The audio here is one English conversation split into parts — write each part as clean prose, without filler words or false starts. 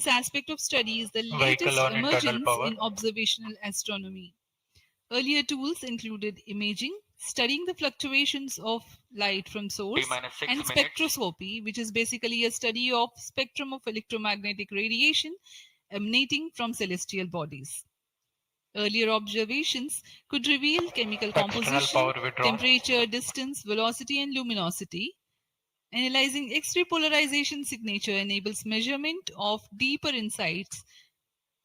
its aspect of study is the Vehicle latest on internal emergence power. in observational astronomy. Earlier tools included imaging, studying the fluctuations of light from source, T-minus 6 and minutes. spectroscopy, which is basically a study of spectrum of electromagnetic radiation emanating from celestial bodies. Earlier observations could reveal chemical External composition, power withdrawn. temperature, distance, velocity, and luminosity. Analyzing X-ray polarization signature enables measurement of deeper insights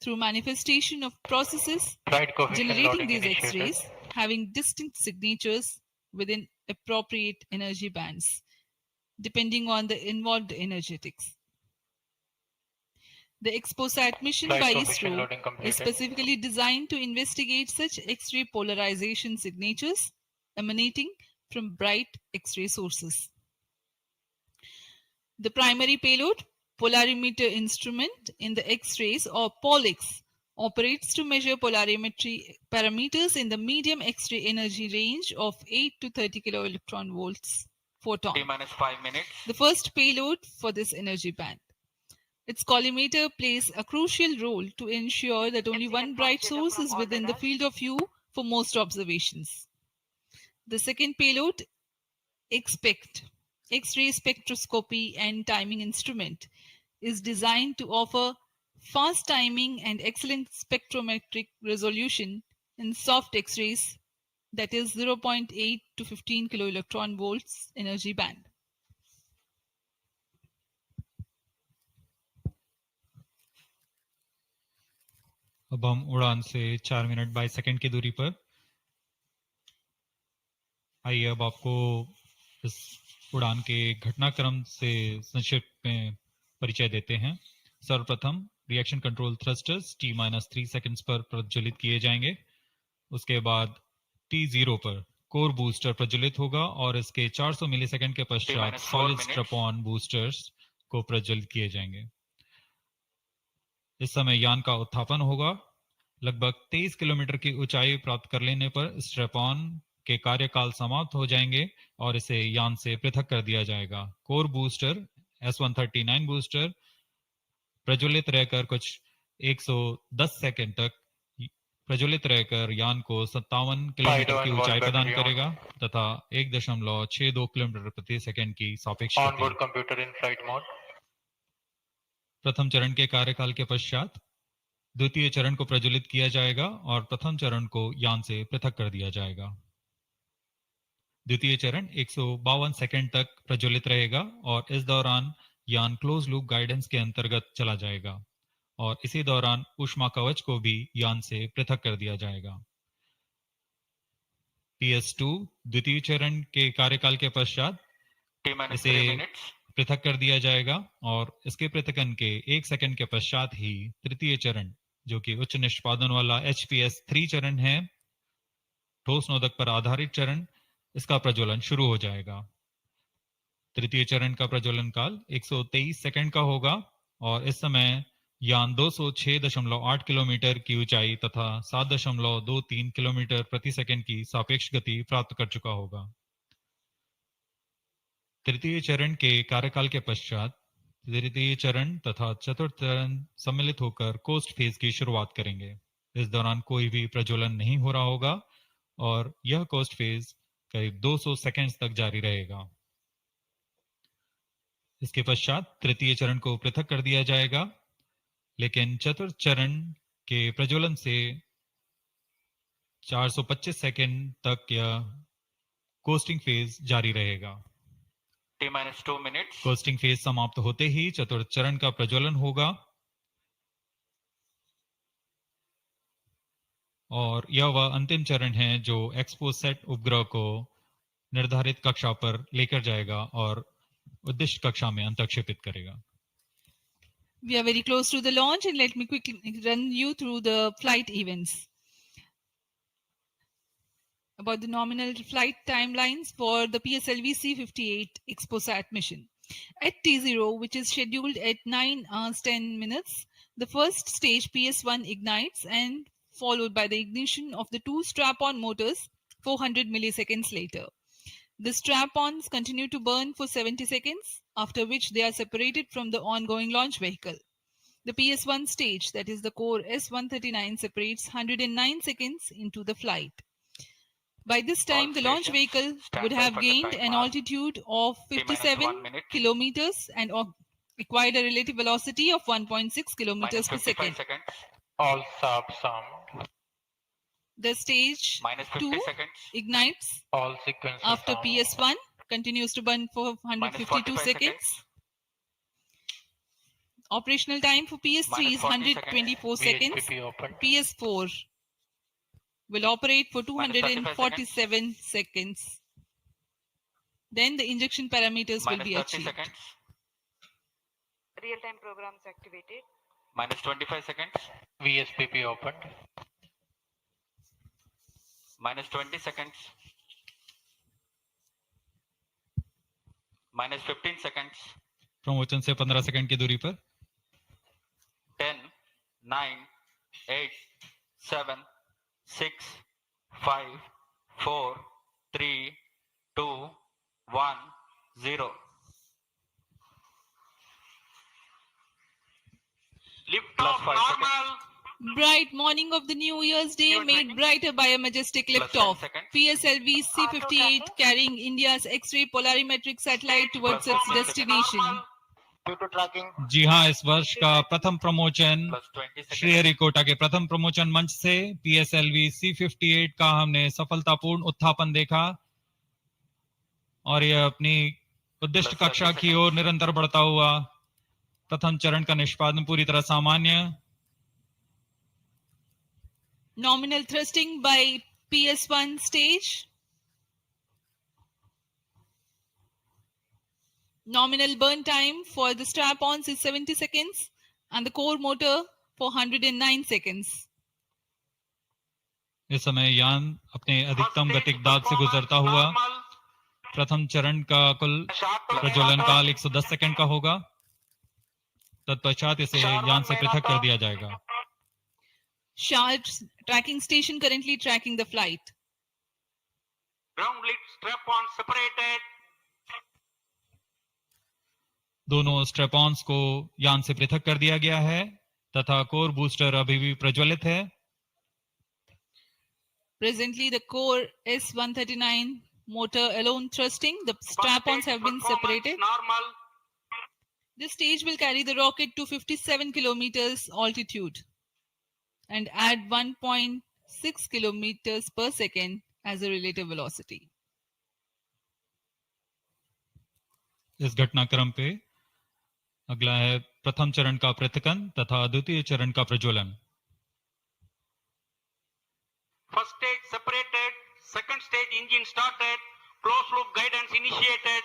through manifestation of processes Pride coefficient generating loading these initiated. X-rays having distinct signatures within appropriate energy bands, depending on the involved energetics. The XPoSat mission Pride by coefficient ISRO loading is completed. specifically designed to investigate such X-ray polarization signatures emanating from bright X-ray sources. The primary payload, polarimeter instrument in the X-rays or POLIX, operates to measure polarimetry parameters in the medium X-ray energy range of 8 to 30 kiloelectron volts photon. T-minus 5 minutes. The first payload for this energy band. Its collimator plays a crucial role to ensure that only one bright source is within the field of view for most observations. The second payload, XPECT, X-ray spectroscopy and timing instrument, is designed to offer fast timing and excellent spectrometric resolution in soft X-rays, that is 0.8 to 15 kiloelectron volts energy band. अब हम उड़ान से 4 minute 22 second की दूरी पर। आइए अब आपको इस उड़ान के घटनाक्रम से संक्षिप्त में परिचय देते हैं। सर्वप्रथम reaction control thrusters T-3 seconds पर प्रज्वलित किए जाएंगे। उसके बाद T0 पर कोर बूस्टर प्रज्वलित होगा और इसके 400 मिलीसेकंड के पश्चात सॉलिड स्ट्रैप-ऑन बूस्टर्स को प्रज्वलित किए जाएंगे। इस समय यान का उत्थापन होगा। लगभग 23 किलोमीटर की ऊंचाई प्राप्त कर लेने पर स्ट्रैप-ऑन के कार्यकाल समाप्त हो जाएंगे और इसे यान से पृथक कर दिया जाएगा। कोर बूस्टर S139 बूस्टर प्रज्वलित रहकर कुछ 110 सेकंड तक प्रज्वलित रहकर यान को 57 किलोमीटर की ऊंचाई प्रदान करेगा तथा 1.62 किलोमीटर प्रति सेकंड की सापेक्ष onboard computer in flight mode. प्रथम चरण के कार्यकाल के पश्चात द्वितीय चरण को प्रज्वलित किया जाएगा और प्रथम चरण को यान से पृथक कर दिया जाएगा। द्वितीय चरण 152 सेकंड तक प्रज्वलित रहेगा और इस दौरान यान क्लोज लूप गाइडेंस के अंतर्गत चला जाएगा और इसी दौरान ऊष्मा कवच को भी यान से पृथक कर दिया जाएगा। PS2 द्वितीय चरण के कार्यकाल के पश्चात इसे पृथक कर दिया जाएगा और इसके पृथकन के 1 सेकंड के पश्चात ही तृतीय चरण जो कि उच्च निष्पादन वाला HPS3 चरण है, ठोस नोदक पर आधारित चरण, इसका प्रज्वलन शुरू हो जाएगा। तृतीय चरण का प्रज्वलन काल 123 सेकंड का होगा और इस समय यान 206.8 किलोमीटर की ऊंचाई तथा 7.23 किलोमीटर प्रति सेकंड की सापेक्ष गति प्राप्त कर चुका होगा। तृतीय चरण के कार्यकाल के पश्चात तृतीय चरण तथा चतुर्थ चरण सम्मिलित होकर कोस्ट फेज की शुरुआत करेंगे। इस दौरान कोई भी प्रज्वलन नहीं हो रहा होगा और यह कोस्ट फेज करीब 200 सेकंड्स तक जारी रहेगा। इसके पश्चात तृतीय चरण को पृथक कर दिया जाएगा, लेकिन चतुर्थ चरण के प्रज्वलन से 425 सेकंड तक यह कोस्टिंग फेज जारी रहेगा। T-2 minutes. कोस्टिंग फेज समाप्त होते ही चतुर्थ चरण का प्रज्वलन होगा और यह वह अंतिम चरण है जो XPoSat उपग्रह को निर्धारित कक्षा पर लेकर जाएगा और उद्दिष्ट कक्षा में अंतर्क्षेपित करेगा। We are very close to the launch and let me quickly run you through the flight events. About the nominal flight timelines for the PSLV C-58 XPoSat mission. At T0, which is scheduled at 9 hours 10 minutes, the first stage PS1 ignites and followed by the ignition of the two strap-on motors 400 milliseconds later. The strap-ons continue to burn for 70 seconds, after which they are separated from the ongoing launch vehicle. The PS1 stage, that is the core S139, separates 109 seconds into the flight. By this time, the launch stations vehicle stand would by have for the gained an timer. altitude of T-minus 57 1 minute. kilometers and acquired a relative velocity of 1.6 kilometers Minus per 55 second. seconds. All subs sound. The stage Minus 50 2 seconds. ignites All sequences after sound. PS1, continues to burn for Minus 152 45 seconds. Operational time for PS3 is 124 seconds. VHPP open. PS4 will operate for Minus 35 247 seconds. Then the injection parameters will Minus be 30 achieved. seconds. Real-time programs activated. Minus 25 seconds. VSPP opened. Minus 20 seconds. Minus 15 seconds. Promotion से 15 second की दूरी पर 10, 9, 8, 7, 6, 5, 4, 3, 2, 1, 0. Lift Plus off 5 normal. Bright morning of the New Year's Day You're made tracking? brighter by a majestic Plus 10 liftoff. seconds. PSLV C-58 carrying India's X-ray polarimetric satellite towards its Plus 10 destination. Normal. Due to tracking. जी हाँ, इस वर्ष का प्रथम promotion Plus 20 seconds. Sriharikota के प्रथम promotion मंच से PSLV C-58 का हमने सफलतापूर्ण उत्थापन देखा और यह अपनी उद्दिष्ट Plus 30 कक्षा की seconds. ओर निरंतर बढ़ता हुआ प्रथम चरण का निष्पादन पूरी तरह सामान्य Nominal thrusting by PS1 stage. Nominal burn time for the strap-ons is 70 seconds and the core motor for 109 seconds. इस समय यान अपने First अधिकतम stage गतिक दाब से performance गुजरता हुआ normal. प्रथम चरण का कुल Sharp प्रज्वलन to काल 110 सेकंड का होगा। तत्पश्चात इसे यान से पृथक कर दिया जाएगा। Sharp's tracking station currently tracking the flight. ground lid strap-on separated. दोनों स्ट्रेपॉन्स को यान से पृथक कर दिया गया है तथा कोर बूस्टर अभी भी प्रज्वलित है। Presently, the core S139 motor alone thrusting. The First strap-ons stage have been performance separated. normal. This stage will carry the rocket to 57 kilometers altitude and add 1.6 kilometers per second as a relative velocity. इस घटनाक्रम पे अगला है प्रथम चरण का पृथकन तथा द्वितीय चरण का प्रज्वलन। First stage separated. Second stage engine started. Closed loop guidance initiated.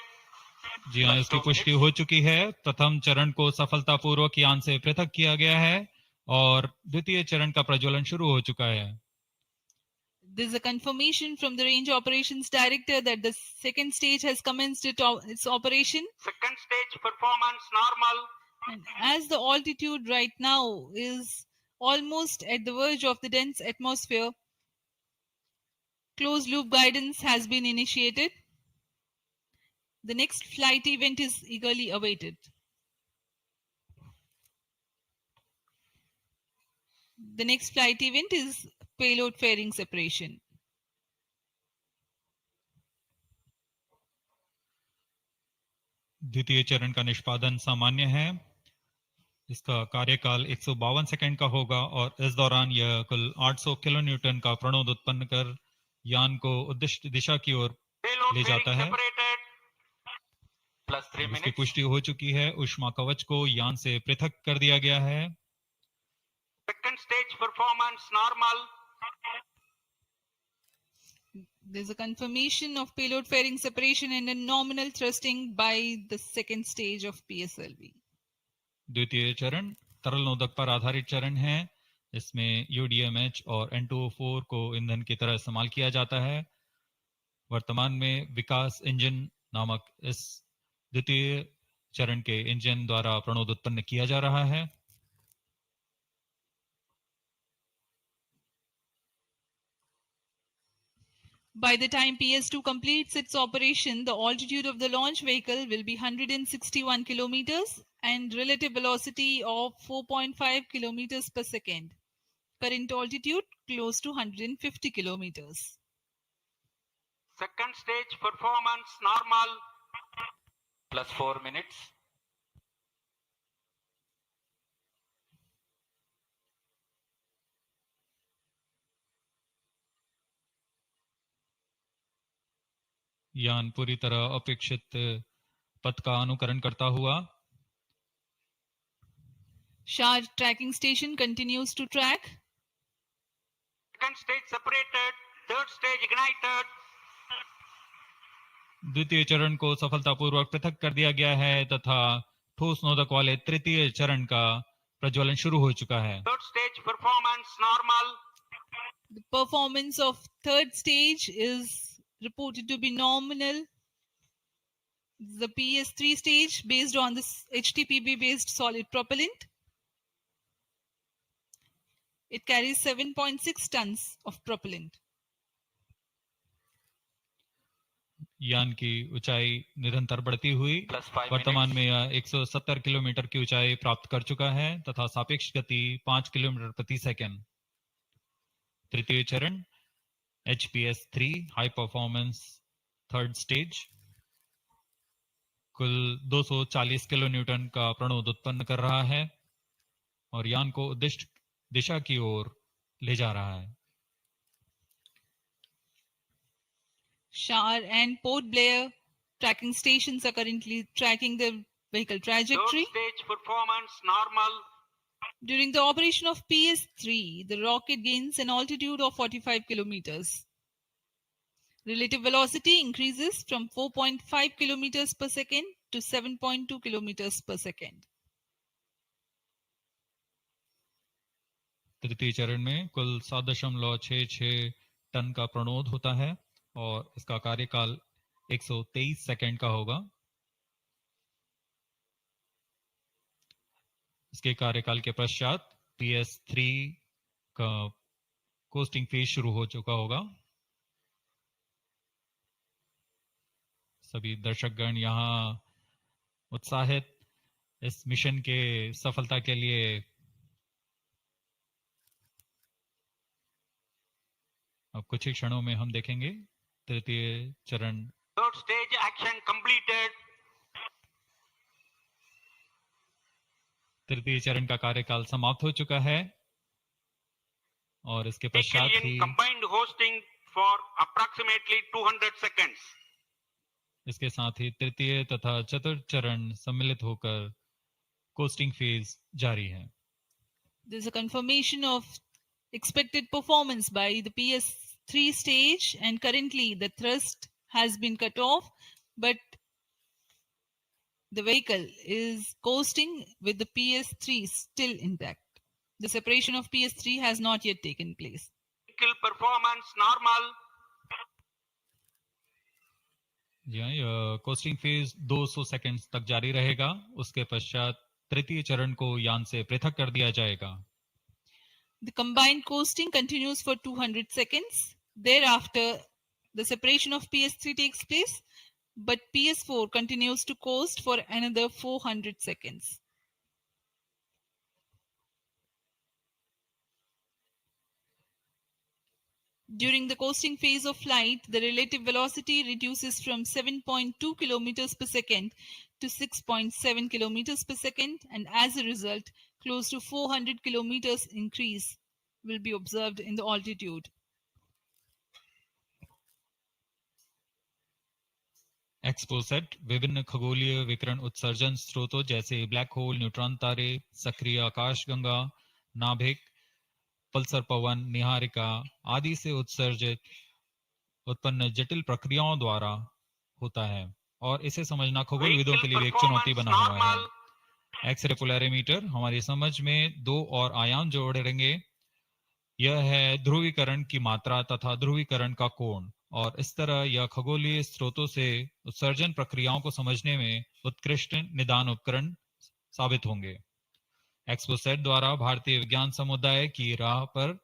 जी हाँ, इसकी पुष्टि हो चुकी है। प्रथम चरण को सफलतापूर्वक यान से पृथक किया गया है और द्वितीय चरण का प्रज्वलन शुरू हो चुका है। This is a confirmation from the Range Operations Director that the second stage has commenced its operation. Second stage performance normal. And as the altitude right now is almost at the verge of the dense atmosphere, closed loop guidance has been initiated. The next flight event is eagerly awaited. The next flight event is payload fairing separation. द्वितीय चरण का निष्पादन सामान्य है। इसका कार्यकाल 152 second का होगा और इस दौरान यह कुल 800 किलोन्यूटन का प्रणोद उत्पन्न कर यान को उद्दिष्ट दिशा की ओर Payload ले जाता fairing है। separated. Plus 3 इसकी minutes. पुष्टि हो चुकी है। ऊष्मा कवच को यान से पृथक कर दिया गया है। Second stage performance normal. There's a confirmation of payload fairing separation and a nominal thrusting by the second stage of PSLV. द्वितीय चरण तरल नोदक पर आधारित चरण है। इसमें UDMH और N2O4 को ईंधन की तरह इस्तेमाल किया जाता है। वर्तमान में विकास इंजन नामक इस द्वितीय चरण के इंजन द्वारा प्रणोद उत्पन्न किया जा रहा है। By the time PS2 completes its operation, the altitude of the launch vehicle will be 161 kilometers and relative velocity of 4.5 kilometers per second. Current altitude close to 150 kilometers. Second stage performance normal. Plus 4 minutes. यान पूरी तरह अपेक्षित पथ का अनुकरण करता हुआ SHAR tracking station continues to track. Second stage separated. Third stage ignited. द्वितीय चरण को सफलतापूर्वक पृथक कर दिया गया है तथा ठोस नोदक वाले तृतीय चरण का प्रज्वलन शुरू हो चुका है. Third stage performance normal. The performance of third stage is reported to be nominal. The PS3 stage based on this HTPB based solid propellant. It carries 7.6 tons of propellant. यान की ऊंचाई निरंतर बढ़ती हुई वर्तमान में यह 170 किलोमीटर की ऊंचाई प्राप्त कर चुका है तथा सापेक्ष गति 5 किलोमीटर प्रति सेकंड. तृतीय चरण HPS3 high performance third stage कुल 240 किलो न्यूटन का प्रणोद उत्पन्न कर रहा है और यान को उद्दिष्ट दिशा की ओर ले जा रहा है. SHAR and Port Blair tracking stations are currently tracking the vehicle trajectory. Third stage performance normal. During the operation of PS3, the rocket gains an altitude of 45 kilometers. Relative velocity increases from 4.5 kilometers per second to 7.2 kilometers per second. तृतीय चरण में कुल 7.66 ton का प्रणोद होता है और इसका कार्यकाल 123 सेकंड का होगा. इसके कार्यकाल के पश्चात PS3 का कोस्टिंग फेज शुरू हो चुका होगा. सभी दर्शकगण यहाँ उत्साहित इस मिशन के सफलता के लिए. अब कुछ ही क्षणों में हम देखेंगे तृतीय चरण. Third stage action completed. तृतीय चरण का कार्यकाल समाप्त हो चुका है और इसके पश्चात ही combined hosting for approximately 200 seconds. इसके साथ ही तृतीय तथा चतुर्थ चरण सम्मिलित होकर कोस्टिंग फेज जारी है. There is a confirmation of expected performance by the PS3 stage, and currently the thrust has been cut off, but the vehicle is coasting with the PS3 still intact. The separation of PS3 has not yet taken place. Vehicle performance normal. यह costing phase 200 seconds तक जारी रहेगा. उसके पश्चात तृतीय चरण को यान से पृथक कर दिया जाएगा. The combined coasting continues for 200 seconds. Thereafter, the separation of PS3 takes place, but PS4 continues to coast for another 400 seconds. During the coasting phase of flight, the relative velocity reduces from 7.2 kilometers per second to 6.7 kilometers per second, and as a result, close to 400 kilometers increase will be observed in the altitude. XPoSat विभिन्न खगोलीय विकिरण उत्सर्जन स्रोतों जैसे black hole, neutron तारे, सक्रिय आकाशगंगा, नाभिक, पल्सर पवन, निहारिका आदि से उत्सर्जित उत्पन्न जटिल प्रक्रियाओं द्वारा होता है और इसे समझना खगोलविदों के लिए एक चुनौती बना हुआ है. एक्सरे पोलैरिमीटर हमारी समझ में दो और आयाम जोड़ेंगे. यह है ध्रुवीकरण की मात्रा तथा ध्रुवीकरण का कोण, और इस तरह यह खगोलीय स्रोतों से उत्सर्जन प्रक्रियाओं को समझने में उत्कृष्ट निदान उपकरण साबित होंगे. XPoSat द्वारा भारतीय विज्ञान समुदाय की राह पर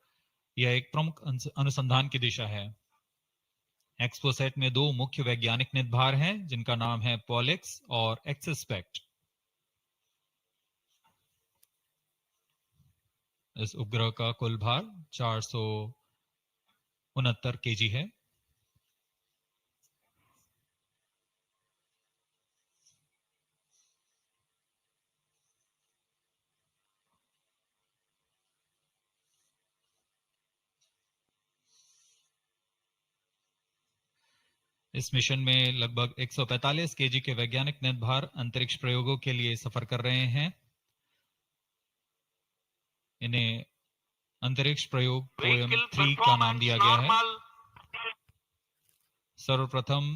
यह एक प्रमुख अनुसंधान की दिशा है. एक्सपोसैट में दो मुख्य वैज्ञानिक निदभार हैं जिनका नाम है पॉलिक्स और एक्सस्पेक्ट। इस उपग्रह का कुल भार 469 केजी है। इस मिशन में लगभग 145 केजी के वैज्ञानिक निदभार अंतरिक्ष प्रयोगों के लिए सफर कर रहे हैं। इन्हें अंतरिक्ष प्रयोग पोएम 3 का नाम दिया गया है। सर्वप्रथम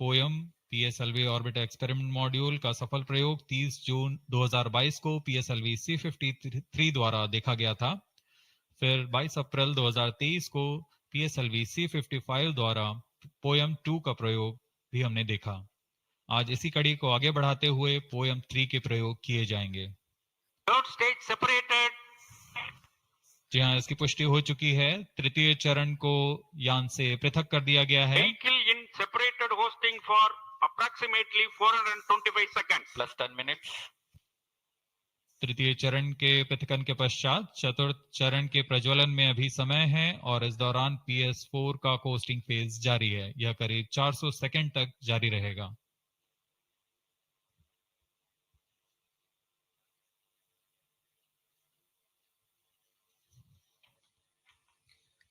poem PSLV orbit experiment module का सफल प्रयोग 30 जून 2022 को पीएसएलवी C53 द्वारा देखा गया था। फिर 22 अप्रैल 2023 को पीएसएलवी C55 द्वारा पोएम 2 का प्रयोग भी हमने देखा। आज इसी कड़ी को आगे बढ़ाते हुए पोएम 3 के प्रयोग किए जाएंगे। Third stage separated. जी हाँ, इसकी पुष्टि हो चुकी है। तृतीय चरण को यान से पृथक कर दिया गया है। Vehicle in separated hosting for approximately 425 seconds. Plus 10 minutes. तृतीय चरण के पृथकन के पश्चात चतुर्थ चरण के प्रज्वलन में अभी समय है और इस दौरान PS4 का होस्टिंग फेज जारी है। यह करीब 400 सेकंड तक जारी रहेगा।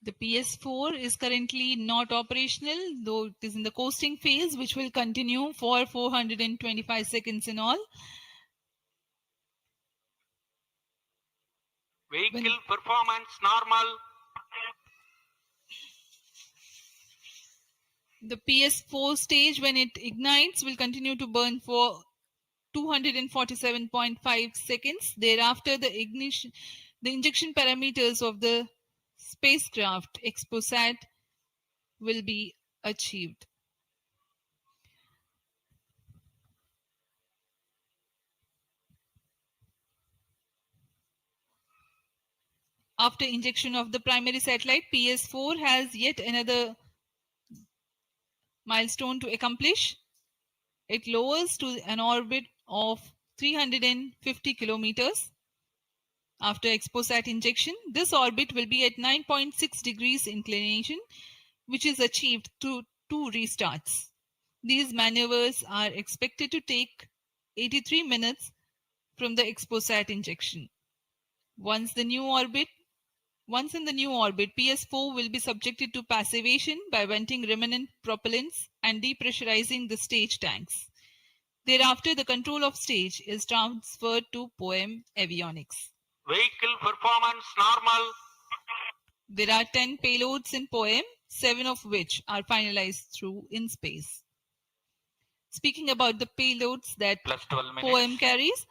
The PS4 is currently not operational, though it is in the coasting phase, which will continue for 425 seconds in all. Vehicle performance normal. The PS4 stage, when it ignites, will continue to burn for 247.5 seconds. Thereafter, the injection parameters of the spacecraft XPoSat will be achieved. After injection of the primary satellite, PS4 has yet another milestone to accomplish. It lowers to an orbit of 350 kilometers. After XPoSat injection, this orbit will be at 9.6 degrees inclination, which is achieved through 2 restarts. These maneuvers are expected to take 83 minutes from the XPoSat injection. Once in the new orbit, PS4 will be subjected to passivation by venting remnant propellants and depressurizing the stage tanks. Thereafter, the control of stage is transferred to POEM avionics. Vehicle performance normal. There are 10 payloads in POEM, 7 of which are finalized through in space. Speaking about the payloads that Plus 12 minutes. POEM carries,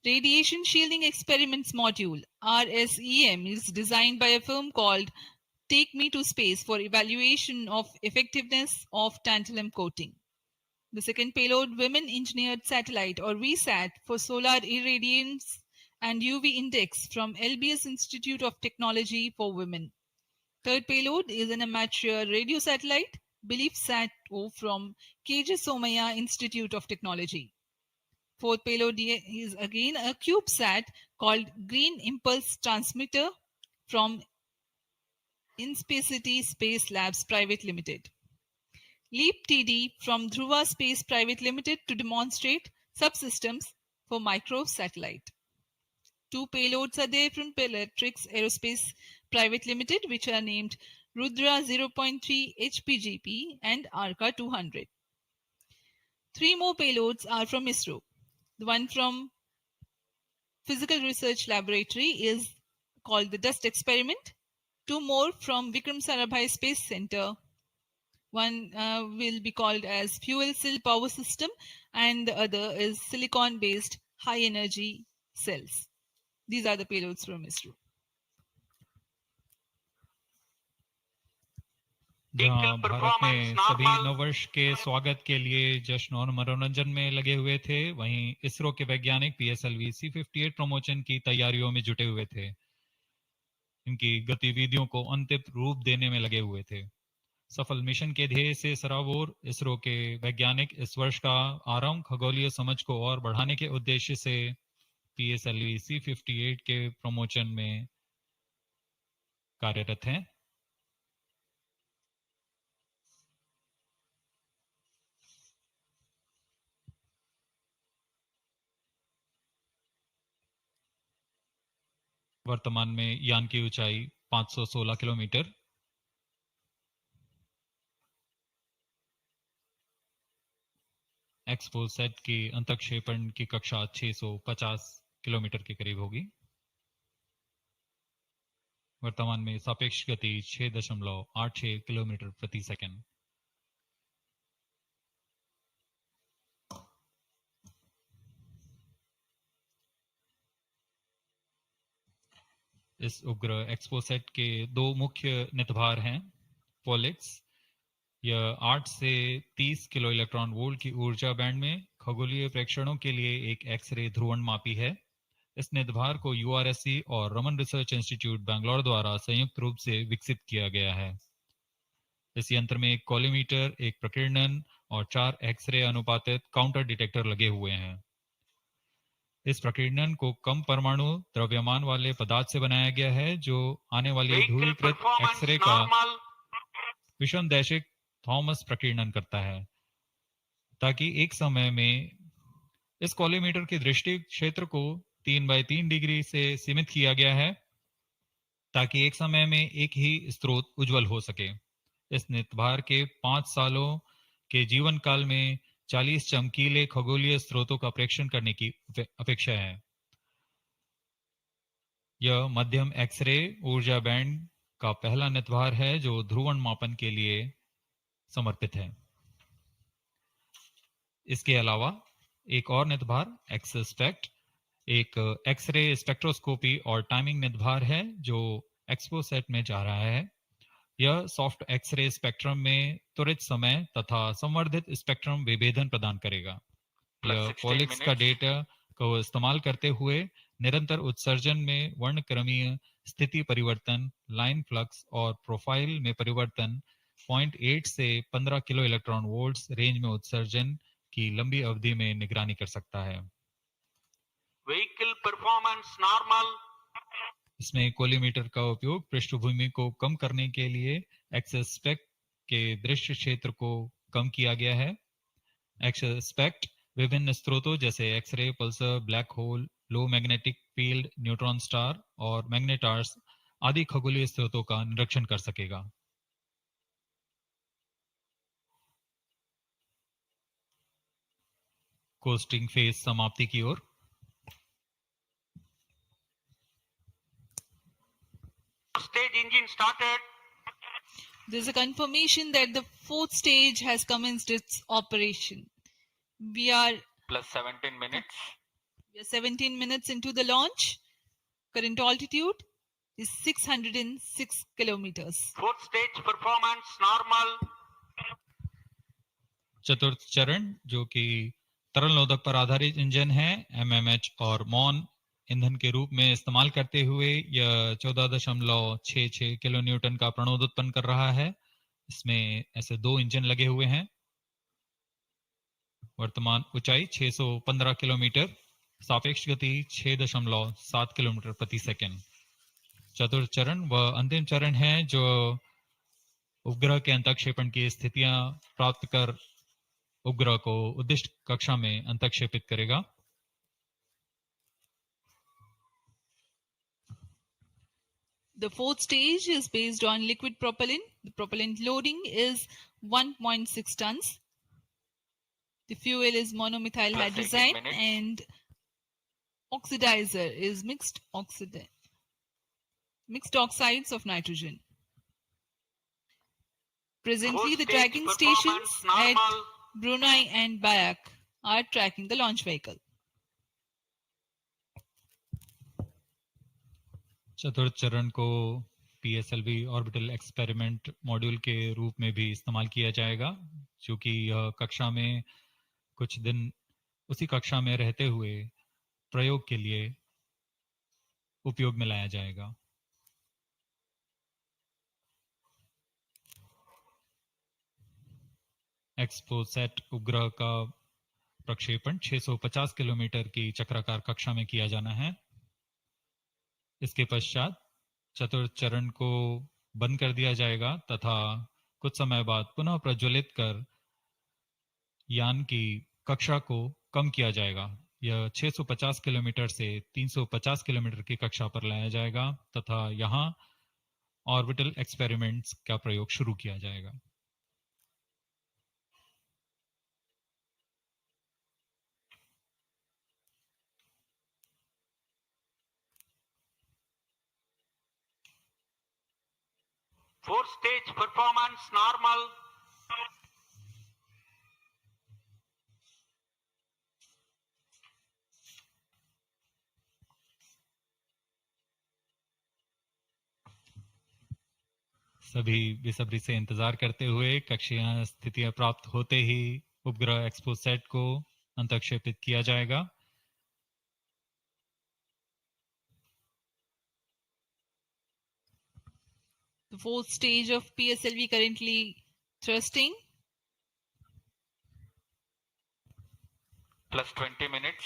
Radiation Shielding Experiments Module, RSEM, is designed by a firm called Take Me to Space for evaluation of effectiveness of tantalum coating. The second payload, Women Engineered Satellite or VSAT, for solar irradiance and UV index from LBS Institute of Technology for Women. Third payload is an amateur radio satellite, BeliefSat-O, from KJ Somaya Institute of Technology. Fourth payload is again a CubeSat called Green Impulse Transmitter from Inspacity Space Labs Private Limited. LEAP TD from Dhruva Space Private Limited to demonstrate subsystems for microsatellite. 2 payloads are there from Peletrix Aerospace Private Limited, which are named Rudra 0.3 HPGP and Arca 200. 3 more payloads are from ISRO. The one from Physical Research Laboratory is called the Dust Experiment. 2 more from Vikram Sarabhai Space Center. One will be called as Fuel Cell Power System, and the other is silicon-based high-energy cells. These are the payloads from ISRO. जहां भारत में सभी नववर्ष के स्वागत के लिए जश्न और मनोरंजन में लगे हुए थे, वहीं इसरो के वैज्ञानिक पीएसएलवी C58 प्रमोशन की तैयारियों में जुटे हुए थे। इनकी गतिविधियों को अंतिम रूप देने में लगे हुए थे। सफल मिशन के ध्येय से सराबोर इसरो के वैज्ञानिक इस वर्ष का आरंभ खगोलीय समझ को और बढ़ाने के उद्देश्य से PSLV C58 के प्रमोशन में कार्यरत हैं। वर्तमान में यान की ऊंचाई 516 किलोमीटर, XPoSat की अंतक्षेपण की कक्षा 650 किलोमीटर के करीब होगी। वर्तमान में सापेक्ष गति 6.86 किलोमीटर प्रति सेकंड। इस उपग्रह XPoSat के दो मुख्य नितंभार हैं। पोलिक्स, यह 8 से 30 किलो इलेक्ट्रॉन वोल्ट की ऊर्जा बैंड में खगोलीय प्रेक्षणों के लिए एक एक्सरे ध्रुवणमापी है। इस नितंभार को URSC और रमन रिसर्च इंस्टीट्यूट बैंगलोर द्वारा संयुक्त रूप से विकसित किया गया है। इस यंत्र में एक कॉलीमीटर, एक प्रकीर्णन और 4 एक्सरे अनुपातित काउंटर डिटेक्टर लगे हुए हैं। इस प्रकीर्णन को कम परमाणु द्रव्यमान वाले पदार्थ से बनाया गया है, जो आने वाली ध्रुवीकृत एक्सरे का विषमदैशिक थॉमस प्रकीर्णन करता है, ताकि एक समय में इस कॉलीमीटर के दृष्टि क्षेत्र को 3/3 डिग्री से सीमित किया गया है, ताकि एक समय में एक ही स्रोत उज्जवल हो सके। इस नितंभार के 5 सालों के जीवन काल में 40 चमकीले खगोलीय स्रोतों का प्रेक्षण करने की अपेक्षा है। यह मध्यम एक्सरे ऊर्जा बैंड का पहला नितंभार है जो ध्रुवण मापन के लिए समर्पित है। इसके अलावा एक और नितंभार XSPECT एक एक्सरे स्पेक्ट्रोस्कोपी और टाइमिंग नितंभार है जो XPoSat में जा रहा है। यह सॉफ्ट एक्सरे स्पेक्ट्रम में त्वरित समय तथा संवर्धित स्पेक्ट्रम विभेदन प्रदान करेगा। यह पोलिक्स का डेटा को इस्तेमाल करते हुए निरंतर उत्सर्जन में वर्णक्रमीय स्थिति परिवर्तन, लाइन फ्लक्स और प्रोफाइल में परिवर्तन, 0.8 से 15 किलो इलेक्ट्रॉन वोल्ट्स रेंज में उत्सर्जन की लंबी अवधि में निगरानी कर सकता है। Vehicle performance normal. इसमें कोलीमीटर का उपयोग पृष्ठभूमि को कम करने के लिए XSPECT के दृश्य क्षेत्र को कम किया गया है। XSPECT विभिन्न स्रोतों जैसे एक्सरे, पल्सर, ब्लैक होल, लो मैग्नेटिक फील्ड, न्यूट्रॉन स्टार और मैग्नेटार्स आदि खगोलीय स्रोतों का निरीक्षण कर सकेगा। कोस्टिंग फेज समाप्ति की ओर। Stage engine started. There's a confirmation that the fourth stage has commenced its operation. We are Plus 17 minutes. We are 17 minutes into the launch. Current altitude is 606 kilometers. Fourth stage performance normal. चतुर्थ चरण जो कि तरल नोदक पर आधारित engine है, MMH और मॉन ईंधन के रूप में इस्तेमाल करते हुए यह 14.66 किलो न्यूटन का प्रणोद उत्पन्न कर रहा है। इसमें ऐसे 2 इंजन लगे हुए हैं। वर्तमान ऊंचाई 615 किलोमीटर, सापेक्ष गति 6.7 किलोमीटर प्रति सेकंड। चतुर्थ चरण वह अंतिम चरण है जो उपग्रह के अंतक्षेपण की स्थितियां प्राप्त कर उपग्रह को उद्दिष्ट कक्षा में अंतक्षेपित करेगा। The fourth stage is based on liquid propellant. The propellant loading is 1.6 tons. The fuel is monomethyl hydrazine and oxidizer is mixed oxides of nitrogen. Presently, the tracking stations at Brunei and Bayak are tracking the launch vehicle. चतुर्थ चरण को PSLV orbital experiment module के रूप में भी इस्तेमाल किया जाएगा, जो कि यह कक्षा में कुछ दिन उसी कक्षा में रहते हुए प्रयोग के लिए उपयोग में लाया जाएगा। XPoSat उपग्रह का प्रक्षेपण 650 किलोमीटर की चक्राकार कक्षा में किया जाना है। इसके पश्चात चतुर्थ चरण को बंद कर दिया जाएगा तथा कुछ समय बाद पुनः प्रज्वलित कर यान की कक्षा को कम किया जाएगा। यह 650 किलोमीटर से 350 किलोमीटर की कक्षा पर लाया जाएगा तथा यहाँ ऑर्बिटल एक्सपेरिमेंट्स का प्रयोग शुरू किया जाएगा। Fourth stage performance normal. सभी बेसब्री से इंतजार करते हुए कक्षीय स्थितियां प्राप्त होते ही उपग्रह एक्सपोसैट को अंतक्षेपित किया जाएगा। The fourth stage of PSLV currently thrusting. Plus 20 minutes.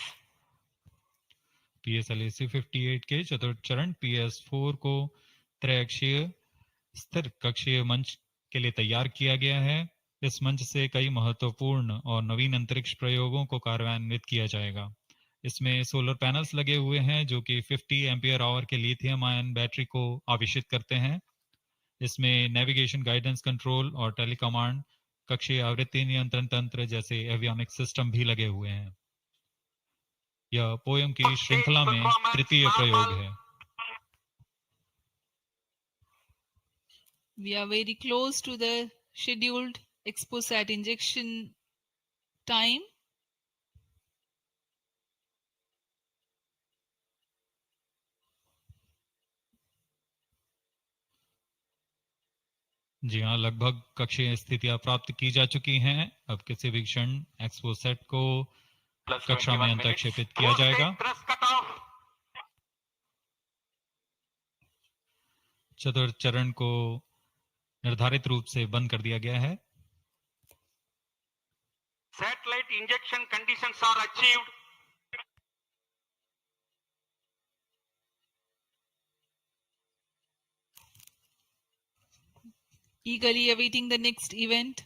PSLV C58 के चतुर्थ चरण PS4 को त्रैअक्षीय स्थिर कक्षीय मंच के लिए तैयार किया गया है। इस मंच से कई महत्वपूर्ण और नवीन अंतरिक्ष प्रयोगों को कार्यान्वित किया जाएगा। इसमें सोलर पैनल्स लगे हुए हैं जो कि 50 एम्पियर आवर के लिथियम आयन बैटरी को आवेशित करते हैं। इसमें नेविगेशन गाइडेंस कंट्रोल और टेलीकमांड कक्षीय आवृत्ति नियंत्रण तंत्र जैसे एवियोनिक्स सिस्टम भी लगे हुए हैं। यह पोयम की श्रृंखला में तृतीय प्रयोग है। We are very close to the scheduled XPoSat injection time. जी हाँ, लगभग कक्षीय स्थितियां प्राप्त की जा चुकी हैं। अब किसी भी क्षण एक्सपोसैट को कक्षा में अंतक्षेपित किया जाएगा। चतुर्थ चरण को निर्धारित रूप से बंद कर दिया गया है। Satellite injection conditions are achieved. Eagerly awaiting the next event.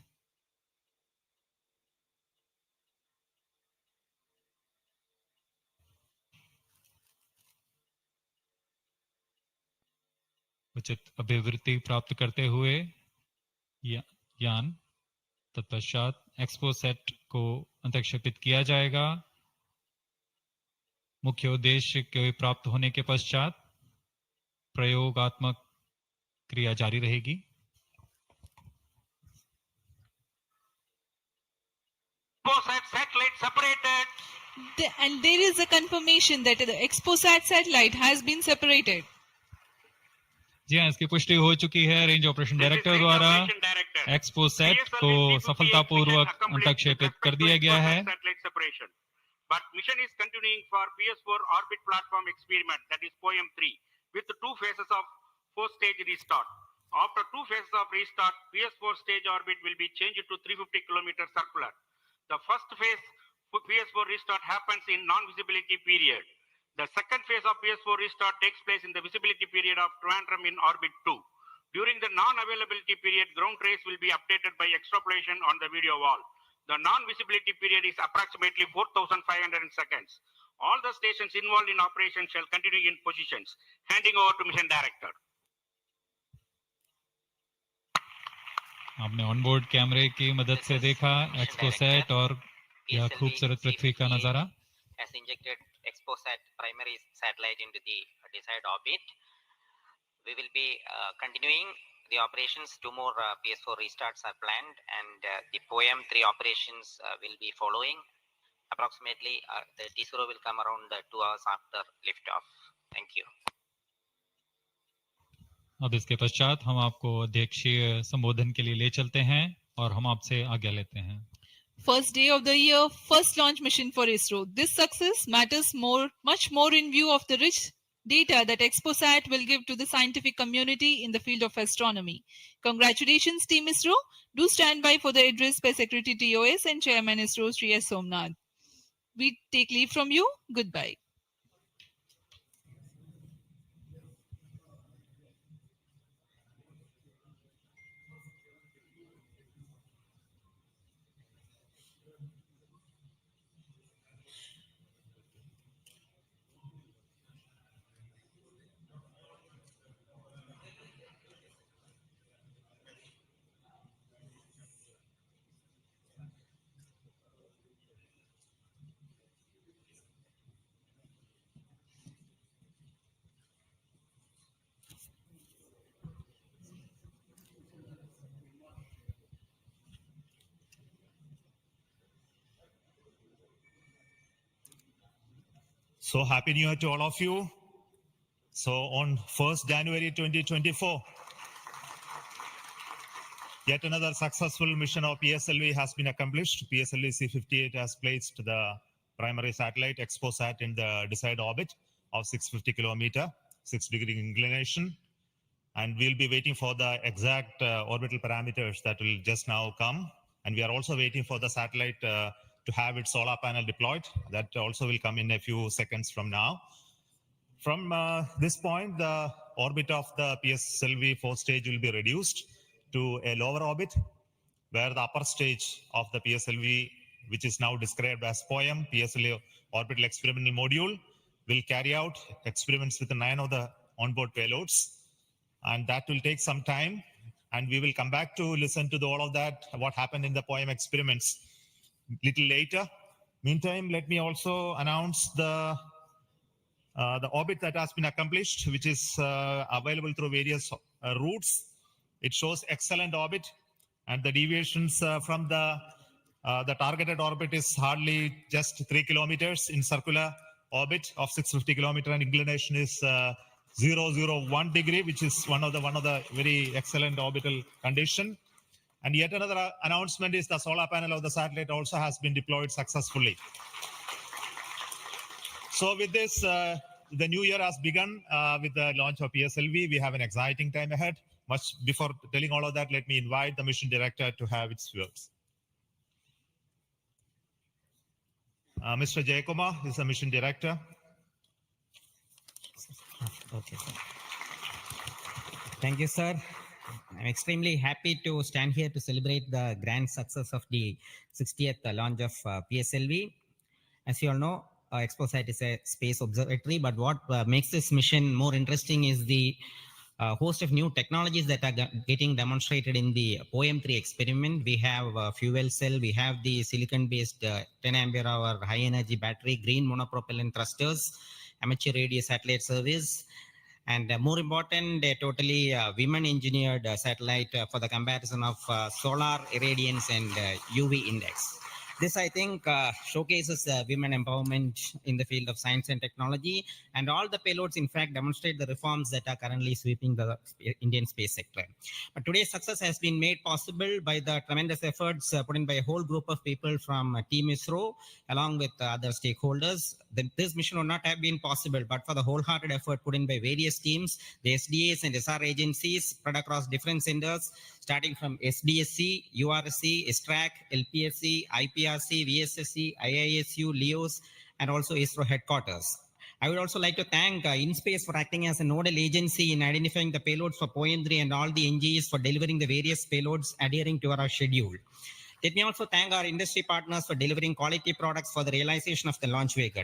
उचित अभिवृत्ति प्राप्त करते हुए यान तत्पश्चात एक्सपोसैट को अंतक्षेपित किया जाएगा। मुख्य उद्देश्य के प्राप्त होने के पश्चात प्रयोगात्मक क्रिया जारी रहेगी। XPoSat satellite separated. And there is a confirmation that the XPoSat satellite has been separated. जी हाँ, इसकी पुष्टि हो चुकी है रेंज ऑपरेशन डायरेक्टर द्वारा। एक्सपोसैट को सफलतापूर्वक अंतक्षेपित कर दिया गया है। But mission is continuing for PS4 orbit platform experiment, that is POEM 3, with 2 phases of 4-stage restart. After 2 phases of restart, PS4 stage orbit will be changed to 350 km circular. The first phase PS4 restart happens in non-visibility period. The second phase of PS4 restart takes place in the visibility period of Trivandrum in orbit 2. During the non-availability period, ground trace will be updated by extrapolation on the video wall. The non-visibility period is approximately 4,500 seconds. All the stations involved in operation shall continue in positions. Handing over to mission director. आपने onboard कैमरे की मदद से देखा XPoSat और यह खूबसूरत पृथ्वी का नजारा। Has injected XPoSat primary satellite into the desired orbit. We will be continuing the operations. 2 more PS4 restarts are planned, and the POEM 3 operations will be following. Approximately, the ISRO will come around 2 hours after liftoff. Thank you. अब इसके पश्चात हम आपको अध्यक्षीय संबोधन के लिए ले चलते हैं और हम आपसे आज्ञा लेते हैं। First day of the year, first launch mission for ISRO. This success matters much more in view of the rich data that XPoSat will give to the scientific community in the field of astronomy. Congratulations, Team ISRO. Do stand by for the address by Secretary TOS and Chairman ISRO, Sri S. Somnath. We take leave from you. Goodbye. So happy New Year to all of you. So on 1st January 2024, yet another successful mission of PSLV has been accomplished. PSLV C-58 has placed the primary satellite XPoSat in the desired orbit of 650 kilometer, 6-degree inclination. And we'll be waiting for the exact orbital parameters that will just now come. And we are also waiting for the satellite to have its solar panel deployed. That also will come in a few seconds from now. From this point, the orbit of the PSLV 4th stage will be reduced to a lower orbit, where the upper stage of the PSLV, which is now described as POEM, PSLV Orbital Experimental Module, will carry out experiments with 9 of the onboard payloads. And that will take some time. And we will come back to listen to all of that, what happened in the POEM experiments little later. Meantime, let me also announce the orbit that has been accomplished, which is available through various routes. It shows excellent orbit, and the deviations from the targeted orbit is hardly just 3 kilometers in circular orbit of 650 kilometer, and inclination is 001 degree, which is one of the very excellent orbital condition. And yet another announcement is the solar panel of the satellite also has been deployed successfully. So with this, the new year has begun with the launch of PSLV. We have an exciting time ahead. Much before telling all of that, let me invite the mission director to have its words. Mr. Jayakumar is the mission director. Okay, sir. Thank you, sir. I'm extremely happy to stand here to celebrate the grand success of the 60th launch of PSLV. As you all know, XPoSat is a space observatory, but what makes this mission more interesting is the host of new technologies that are getting demonstrated in the POEM-3 experiment. We have a fuel cell, we have the silicon-based 10 ampere hour high energy battery, green monopropellant thrusters, amateur radio satellite service, and more important, a totally women engineered satellite for the comparison of solar irradiance and UV index. This, I think, showcases women empowerment in the field of science and technology, and all the payloads, in fact, demonstrate the reforms that are currently sweeping the Indian space sector. But today's success has been made possible by the tremendous efforts put in by a whole group of people from Team ISRO, along with other stakeholders. This mission would not have been possible, but for the wholehearted effort put in by various teams, the SDAs and SR agencies spread across different centers, starting from SDSC, URSC, STRAC, LPSC, IPRC, VSSC, IISU, LEOS, and also ISRO headquarters. I would also like to thank InSpace for acting as a nodal agency in identifying the payloads for POEM-3 and all the NGEs for delivering the various payloads adhering to our schedule. Let me also thank our industry partners for delivering quality products for the realization of the launch vehicle.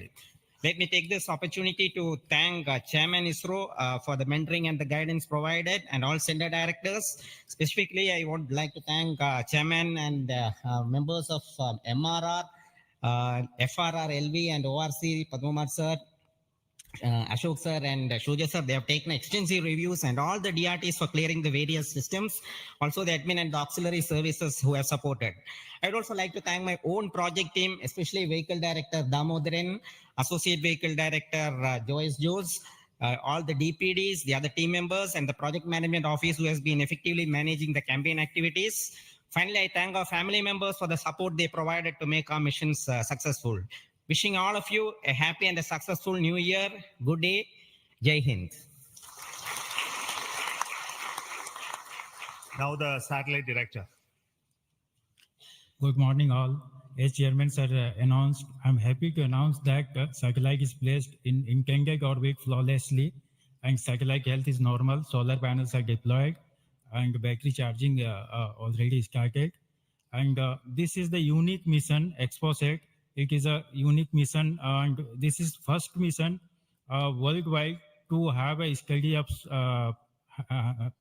Let me take this opportunity to thank Chairman ISRO for the mentoring and the guidance provided, and all center directors. Specifically, I would like to thank Chairman and members of MRR, FRR, LV, and ORC, Padmamar sir, Ashok sir and Shuja sir. They have taken extensive reviews, and all the DRTs for clearing the various systems. Also the admin and the auxiliary services who have supported. I would also like to thank my own project team, especially Vehicle Director Damodaran, Associate Vehicle Director Joyce Jose, all the DPDs, the other team members, and the project management office who has been effectively managing the campaign activities. Finally, I thank our family members for the support they provided to make our missions successful. Wishing all of you a happy and a successful new year. Good day. Jai Hind. Now the satellite director. Good morning, all. As Chairman Sir announced, I'm happy to announce that satellite is placed in intended orbit flawlessly, and satellite health is normal. Solar panels are deployed, and battery charging already started. And this is the unique mission, XPoSat. It is a unique mission, and this is first mission worldwide to have a study of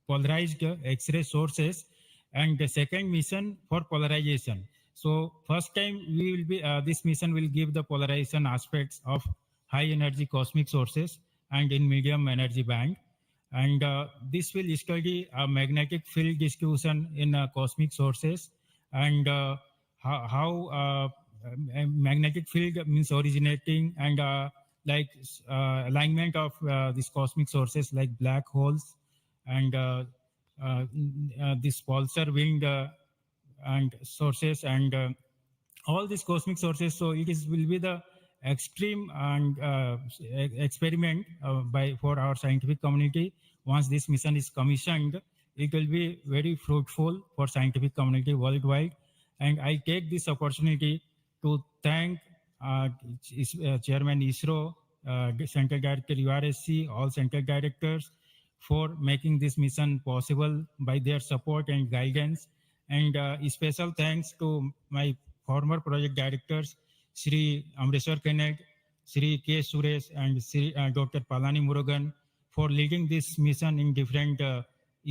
polarized X-ray sources, and the second mission for polarization. So first time we will be this mission will give the polarization aspects of high energy cosmic sources and in medium energy band, and this will study magnetic field distribution in cosmic sources, and how magnetic field means originating, and alignment of these cosmic sources like black holes, and this pulsar wind and sources, and all these cosmic sources. So it is will be the extreme and experiment for our scientific community. Once this mission is commissioned, it will be very fruitful for scientific community worldwide. And I take this opportunity to thank Chairman ISRO, Central Director URSC, all Central Directors for making this mission possible by their support and guidance. And special thanks to my former project directors, Shri Amreshwar Kenneth, Shri K. Suresh, and Shri Dr. Palani Murugan for leading this mission in different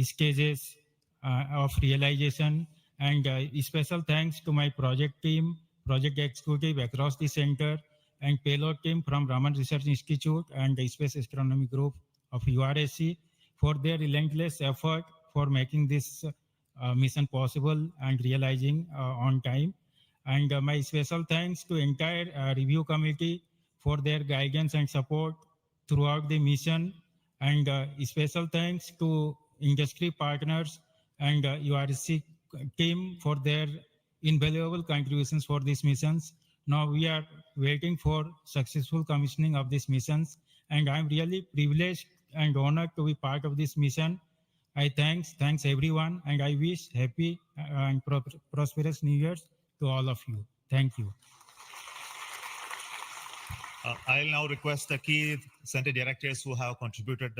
stages of realization. And special thanks to my project team, project executive across the center, and payload team from Raman Research Institute and the Space Astronomy Group of URSC for their relentless effort for making this mission possible and realizing on time. And my special thanks to entire review committee for their guidance and support throughout the mission. And special thanks to industry partners and URSC team for their invaluable contributions for these missions. Now we are waiting for successful commissioning of these missions, and I'm really privileged and honored to be part of this mission. I thanks everyone, and I wish happy and prosperous New Year's to all of you. Thank you. I'll now request the key center directors who have contributed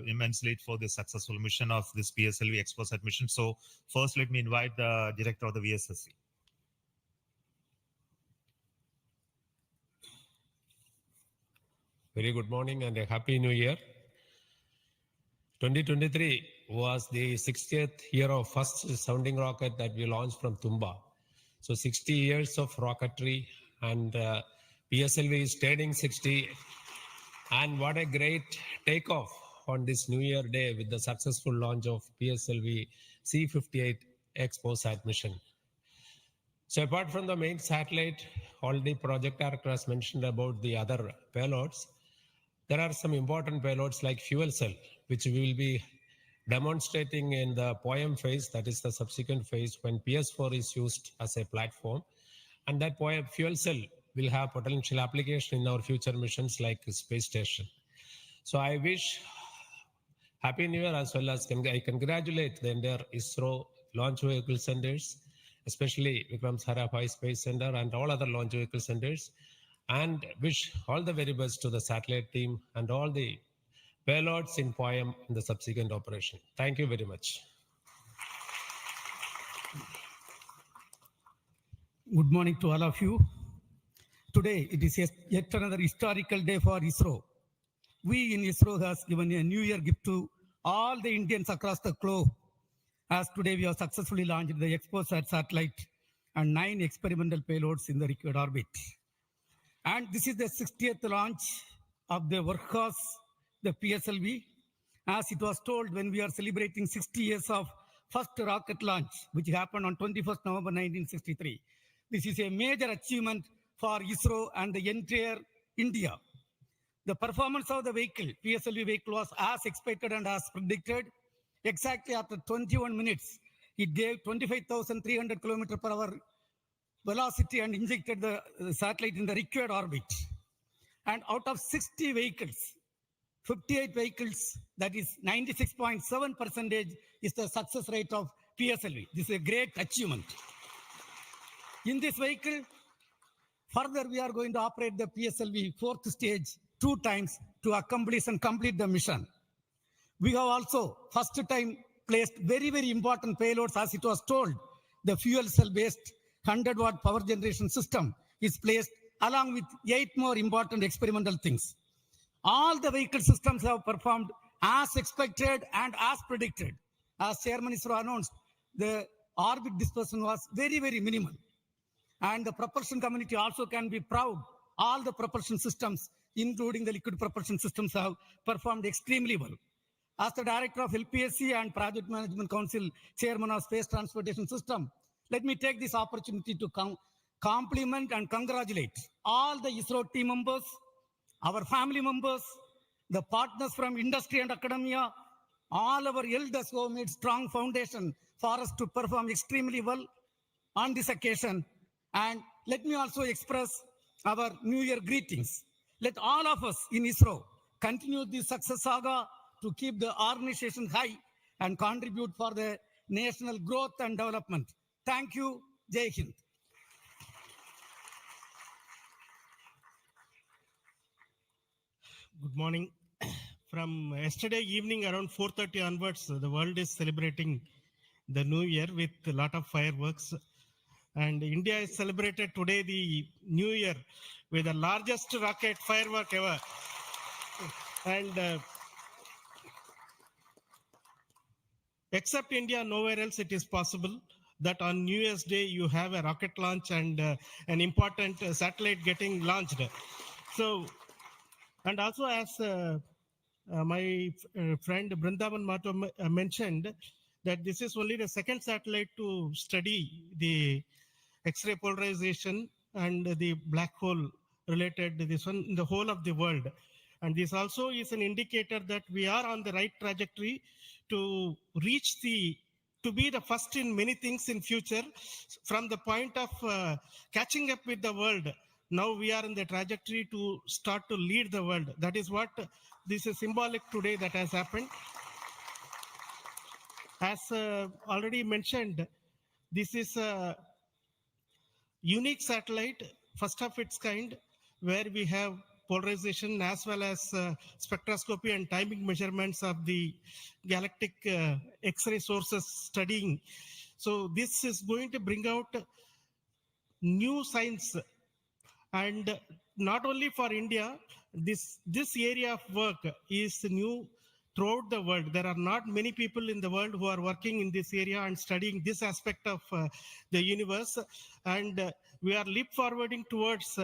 immensely for the successful mission of this PSLV XPoSat mission. So first, let me invite the director of the VSSC. Very good morning and a happy new year. 2023 was the 60th year of first sounding rocket that we launched from Tumba. So 60 years of rocketry, and PSLV is turning 60. And what a great takeoff on this New Year day with the successful launch of PSLV C58 XPoSat mission. So apart from the main satellite, already project director has mentioned about the other payloads. There are some important payloads like fuel cell, which we will be demonstrating in the POEM phase, that is the subsequent phase when PS4 is used as a platform. And that POEM fuel cell will have potential application in our future missions like space station. So I wish Happy New Year, as well as I congratulate the entire ISRO launch vehicle centers, especially Vikram Sarabhai Space Center and all other launch vehicle centers, and wish all the very best to the satellite team and all the payloads in POEM in the subsequent operation. Thank you very much. Good morning to all of you. Today, it is yet another historical day for ISRO. We in ISRO has given a New Year gift to all the Indians across the globe, as today we have successfully launched the XPoSat satellite and 9 experimental payloads in the required orbit. And this is the 60th launch of the workhorse, the PSLV. As it was told when we are celebrating 60 years of first rocket launch, which happened on 21st November 1963. This is a major achievement for ISRO and the entire India. The performance of the vehicle, PSLV vehicle, was as expected and as predicted. Exactly after 21 minutes, it gave 25,300 km/h velocity and injected the satellite in the required orbit. And out of 60 vehicles, 58 vehicles, that is 96.7% is the success rate of PSLV. This is a great achievement. In this vehicle, further we are going to operate the PSLV fourth stage 2 times to accomplish and complete the mission. We have also first time placed very, very important payloads, as it was told. The fuel cell based 100-watt power generation system is placed along with 8 more important experimental things. All the vehicle systems have performed as expected and as predicted. As Chairman ISRO announced, the orbit dispersion was very, very minimal. And the propulsion community also can be proud. All the propulsion systems, including the liquid propulsion systems, have performed extremely well. As the Director of LPSC and Project Management Council Chairman of Space Transportation System, let me take this opportunity to compliment and congratulate all the ISRO team members, our family members, the partners from industry and academia, all our elders who have made strong foundation for us to perform extremely well on this occasion. And let me also express our New Year greetings. Let all of us in ISRO continue this success saga to keep the organization high and contribute for the national growth and development. Thank you. Jai Hind. Good morning. From yesterday evening around 4:30 onwards, the world is celebrating the New Year with a lot of fireworks. And India is celebrated today the New Year with the largest rocket firework ever. And except India, nowhere else it is possible that on New Year's Day you have a rocket launch and an important satellite getting launched. So, and also as my friend Brindavan Mato mentioned, that this is only the second satellite to study the X-ray polarization and the black hole related to this one in the whole of the world. And this also is an indicator that we are on the right trajectory to reach to be the first in many things in future. From the point of catching up with the world, now we are in the trajectory to start to lead the world. That is what this is symbolic today that has happened. As already mentioned, this is a unique satellite, first of its kind, where we have polarization as well as spectroscopy and timing measurements of the galactic X-ray sources studying. So this is going to bring out new science, and not only for India, this area of work is new throughout the world. There are not many people in the world who are working in this area and studying this aspect of the universe. And we are leap forwarding towards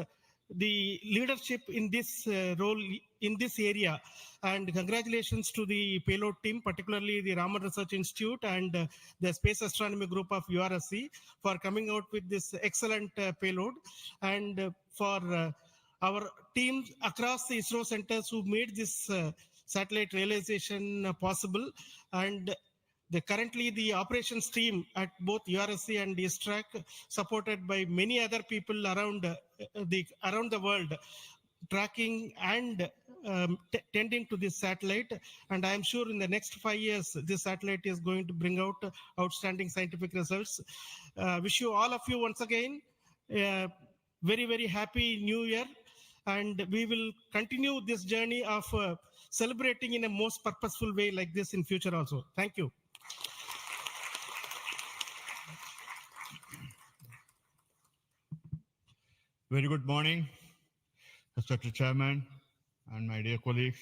the leadership in this role in this area. And congratulations to the payload team, particularly the Raman Research Institute and the Space Astronomy Group of URSC for coming out with this excellent payload. And for our teams across the ISRO centers who made this satellite realization possible. And currently the operations team at both URSC and ISTRAC, supported by many other people around the world, tracking and tending to this satellite. And I am sure in the next 5 years, this satellite is going to bring out outstanding scientific results. Wish you all of you once again very, very happy New Year. And we will continue this journey of celebrating in a most purposeful way like this in future also. Thank you. Very good morning, Mr. Chairman and my dear colleagues.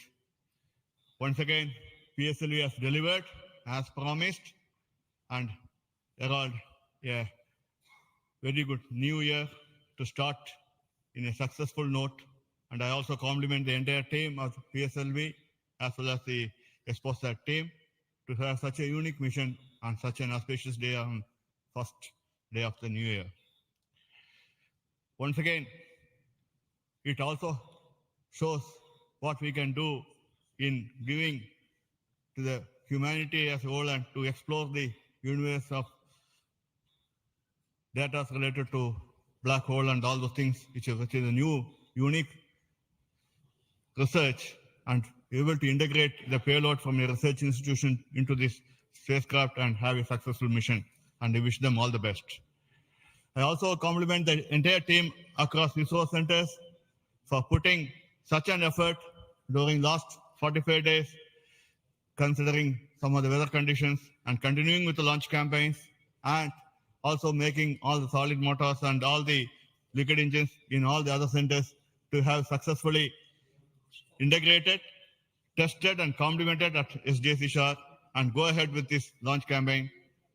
Once again, PSLV has delivered as promised and herald a very good new year to start in a successful note. And I also compliment the entire team of PSLV as well as the XPoSat team to have such a unique mission on such an auspicious day on first day of the new year. Once again, it also shows what we can do in giving to the humanity as a whole and to explore the universe of data related to black hole and all those things, which is a new, unique research. And able to integrate the payload from a research institution into this spacecraft and have a successful mission. And I wish them all the best. I also compliment the entire team across ISRO centers for putting such an effort during last 45 days, considering some of the weather conditions, and continuing with the launch campaigns, and also making all the solid motors and all the liquid engines in all the other centers to have successfully integrated, tested, and complemented at SDSC Shore, and go ahead with this launch campaign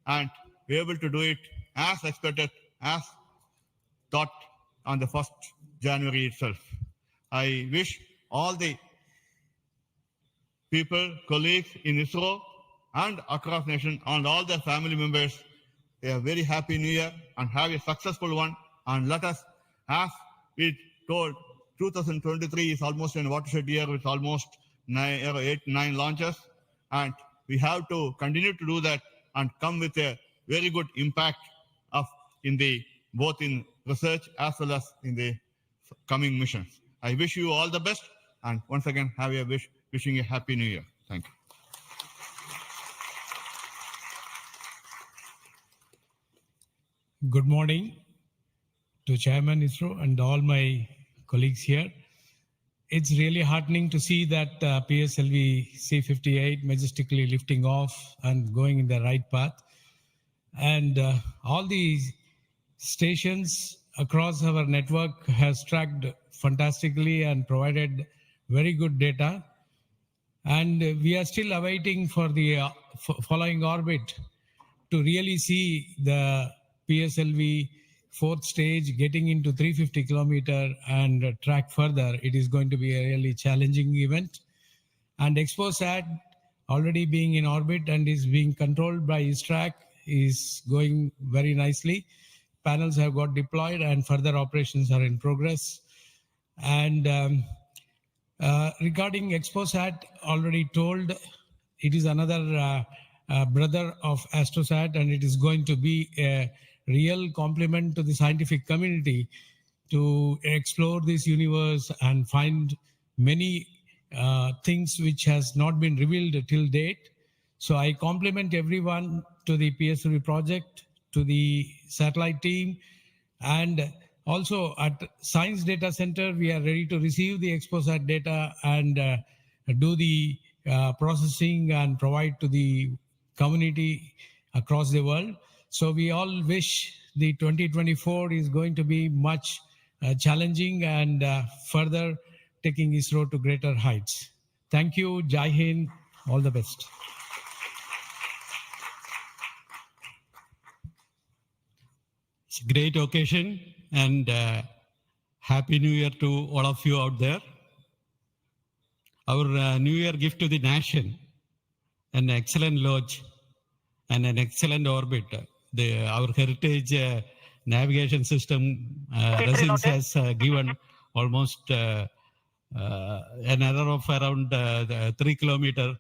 and be able to do it as expected, as thought on the 1st January itself. I wish all the people, colleagues in ISRO and across nation and all their family members a very happy new year and have a successful one. And let us, as we told, 2023 is almost a watershed year with almost 9 launches, and we have to continue to do that and come with a very good impact of in the both in research as well as in the coming missions. I wish you all the best, and once again wishing a happy new year. Thank you. Good morning to Chairman ISRO and all my colleagues here. It's really heartening to see that PSLV C-58 majestically lifting off and going in the right path. And all these stations across our network has tracked fantastically and provided very good data. And we are still awaiting for the following orbit to really see the PSLV fourth stage getting into 350 kilometer and track further. It is going to be a really challenging event. And XPoSat already being in orbit and is being controlled by ISRO is going very nicely. Panels have got deployed and further operations are in progress. And regarding XPoSat, already told, it is another brother of AstroSat, and it is going to be a real compliment to the scientific community to explore this universe and find many things which has not been revealed till date. So I compliment everyone to the PSLV project, to the satellite team, and also at Science Data Center, we are ready to receive the XPoSat data and do the processing and provide to the community across the world. So we all wish the 2024 is going to be much challenging and further taking ISRO to greater heights. Thank you. Jai Hind. All the best. It's a great occasion, and Happy New Year to all of you out there. Our New Year gift to the nation, an excellent launch and an excellent orbit. Our heritage navigation system Resins has given almost an error of around 3 kilometers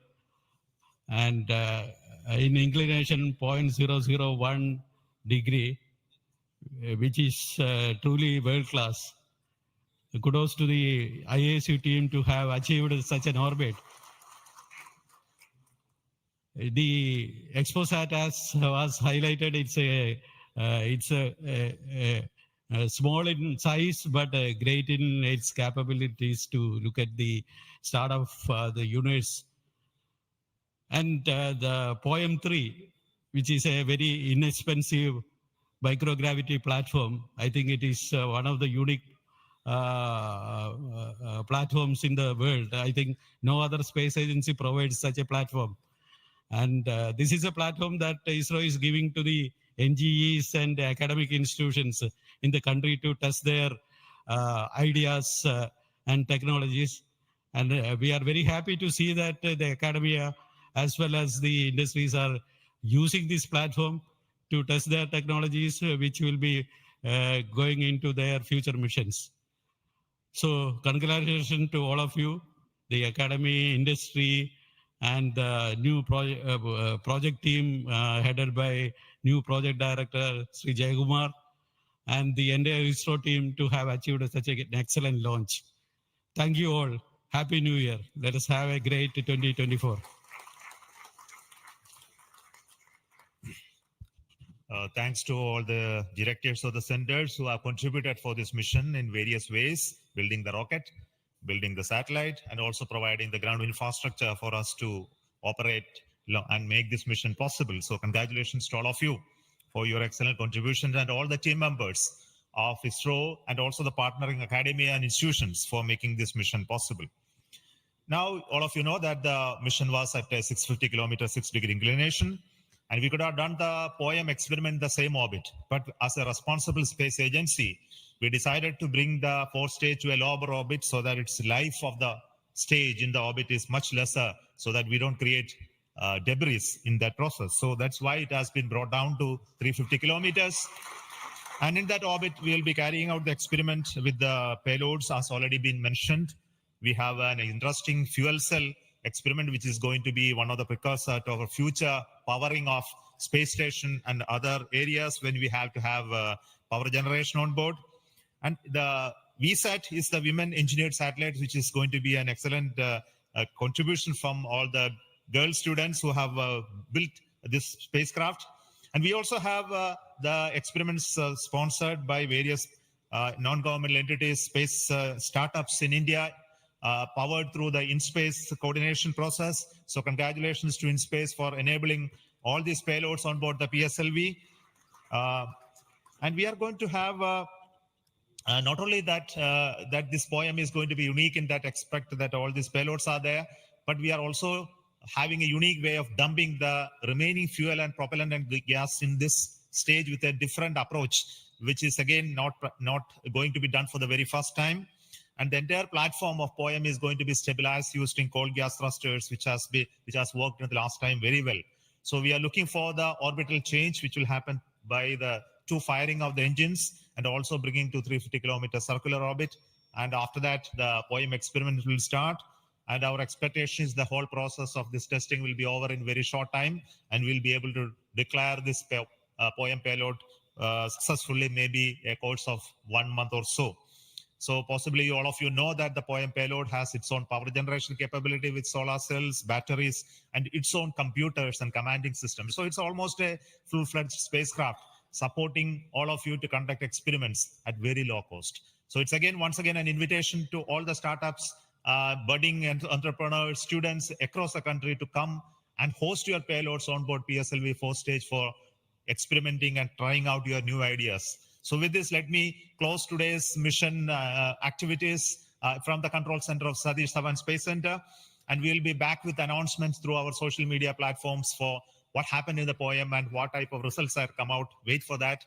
and in inclination 0.001 degree, which is truly world class. Kudos to the IASU team to have achieved such an orbit. The XPoSat, as was highlighted, it's a small in size but great in its capabilities to look at the start of the universe. And the POEM-3, which is a very inexpensive microgravity platform, I think it is one of the unique platforms in the world. I think no other space agency provides such a platform. And this is a platform that ISRO is giving to the NGEs and academic institutions in the country to test their ideas and technologies. And we are very happy to see that the academia as well as the industries are using this platform to test their technologies, which will be going into their future missions. So congratulations to all of you, the academy, industry, and the new project team headed by new project director, Sri Jayakumar, and the entire ISRO team to have achieved such an excellent launch. Thank you all. Happy New Year. Let us have a great 2024. Thanks to all the directors of the centers who have contributed for this mission in various ways, building the rocket, building the satellite, and also providing the ground infrastructure for us to operate and make this mission possible. So congratulations to all of you for your excellent contributions, and all the team members of ISRO and also the partnering academia and institutions for making this mission possible. Now, all of you know that the mission was at a 650 kilometer, 6-degree inclination. And we could have done the POEM experiment in the same orbit. But as a responsible space agency, we decided to bring the fourth stage to a lower orbit so that its life of the stage in the orbit is much lesser, so that we don't create debris in that process. So that's why it has been brought down to 350 kilometers. And in that orbit, we will be carrying out the experiment with the payloads, as already been mentioned. We have an interesting fuel cell experiment, which is going to be one of the precursors to our future powering of space station and other areas when we have to have power generation on board. And the VSAT is the Women Engineered Satellite, which is going to be an excellent contribution from all the girl students who have built this spacecraft. And we also have the experiments sponsored by various non-governmental entities, space startups in India, powered through the in-space coordination process. So congratulations to in-space for enabling all these payloads on board the PSLV. And we are going to have not only that that this POEM is going to be unique in that aspect that all these payloads are there, but we are also having a unique way of dumping the remaining fuel and propellant and gas in this stage with a different approach, which is again not going to be done for the very first time. And the entire platform of POEM is going to be stabilized using cold gas thrusters, which has worked in the last time very well. So we are looking for the orbital change, which will happen by the two firing of the engines and also bringing to 350 kilometer circular orbit. And after that, the POEM experiment will start. And our expectation is the whole process of this testing will be over in very short time, and we'll be able to declare this POEM payload successfully, maybe a course of 1 month or so. So possibly all of you know that the POEM payload has its own power generation capability with solar cells, batteries, and its own computers and commanding systems. So it's almost a full-fledged spacecraft supporting all of you to conduct experiments at very low cost. So it's once again an invitation to all the startups, budding entrepreneurs, students across the country to come and host your payloads on board PSLV 4th stage for experimenting and trying out your new ideas. So with this, let me close today's mission activities from the control center of Satish Dhawan Space Center. And we'll be back with announcements through our social media platforms for what happened in the POEM and what type of results have come out. Wait for that.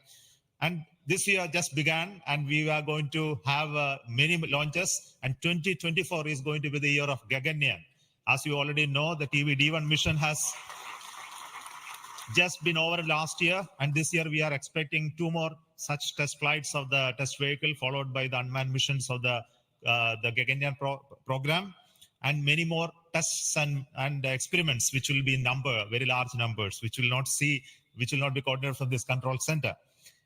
And this year just began, and we are going to have many launches. And 2024 is going to be the year of Gaganyaan. As you already know, the TVD1 mission has just been over last year, and this year we are expecting 2 more such test flights of the test vehicle, followed by the unmanned missions of the Gaganyaan program, and many more tests and experiments, which will be in very large numbers, which will not be coordinated from this control center.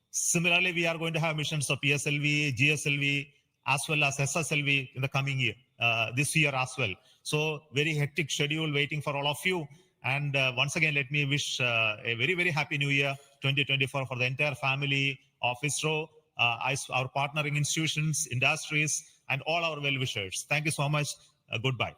Similarly, we are going to have missions of PSLV, GSLV, as well as SSLV in the coming year, this year as well. So very hectic schedule waiting for all of you. And once again, let me wish a very, very happy new year 2024 for the entire family of ISRO, our partnering institutions, industries, and all our well-wishers. Thank you so much. Goodbye.